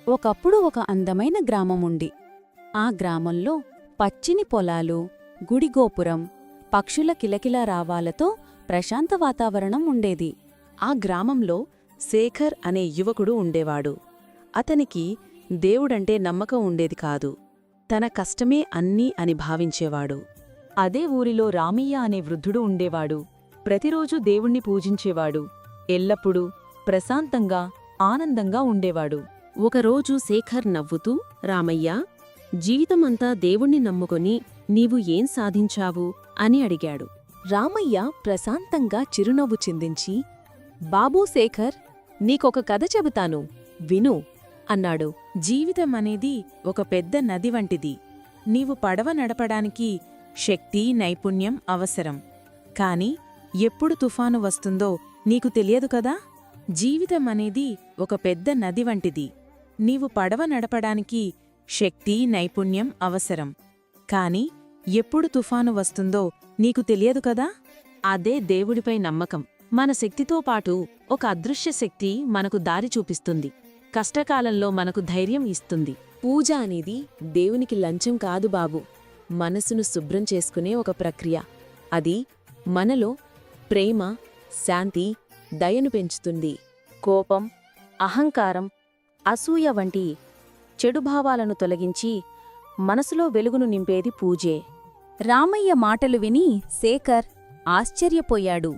ఒకప్పుడు ఒక అందమైన గ్రామముంది. ఆ గ్రామంలో పచ్చిని పొలాలు, గుడిగోపురం, పక్షుల కిలకిలా రావాలతో ప్రశాంత వాతావరణం ఉండేది. ఆ గ్రామంలో శేఖర్ అనే యువకుడు ఉండేవాడు. అతనికి దేవుడంటే నమ్మకం ఉండేది కాదు. తన కష్టమే అన్నీ అని భావించేవాడు. అదే ఊరిలో రామయ్య అనే వృద్ధుడు ఉండేవాడు. ప్రతిరోజూ దేవుణ్ణి పూజించేవాడు. ఎల్లప్పుడూ ప్రశాంతంగా ఆనందంగా ఉండేవాడు. ఒకరోజు శేఖర్ నవ్వుతూ, రామయ్యా, జీవితమంతా దేవుణ్ణి నమ్ముకొని నీవు ఏం సాధించావు అని అడిగాడు. రామయ్య ప్రశాంతంగా చిరునవ్వు చిందించి, బాబూ శేఖర్, నీకొక కథ చెబుతాను, విను అన్నాడు. జీవితమనేది ఒక పెద్ద నది వంటిది. నీవు పడవ నడపడానికి శక్తి, నైపుణ్యం అవసరం. కాని ఎప్పుడు తుఫాను వస్తుందో నీకు తెలియదు కదా. జీవితమనేది ఒక పెద్ద నది వంటిది. నీవు పడవ నడపడానికి శక్తి, నైపుణ్యం అవసరం. కాని ఎప్పుడు తుఫాను వస్తుందో నీకు తెలియదు కదా. అదే దేవుడిపై నమ్మకం. మన శక్తితో పాటు ఒక అదృశ్య శక్తి మనకు దారి చూపిస్తుంది. కష్టకాలంలో మనకు ధైర్యం ఇస్తుంది. పూజ అనేది దేవునికి లంచం కాదు బాబు, మనసును శుభ్రం చేసుకునే ఒక ప్రక్రియ. అది మనలో ప్రేమ, శాంతి, దయను పెంచుతుంది. కోపం, అహంకారం, అసూయ వంటి చెడు భావాలను తొలగించి మనసులో వెలుగును నింపేది పూజే. రామయ్య మాటలు విని శేఖర్ ఆశ్చర్యపోయాడు.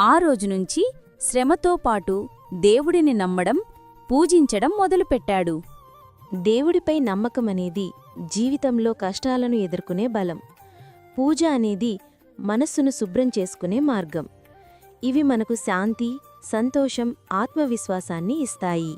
ఆ రోజునుంచి శ్రమతో పాటు దేవుడిని నమ్మడం, పూజించడం మొదలుపెట్టాడు. దేవుడిపై నమ్మకమనేది జీవితంలో కష్టాలను ఎదుర్కొనే బలం. పూజ అనేది మనస్సును శుభ్రం చేసుకునే మార్గం. ఇవి మనకు శాంతి, సంతోషం, ఆత్మవిశ్వాసాన్ని ఇస్తాయి.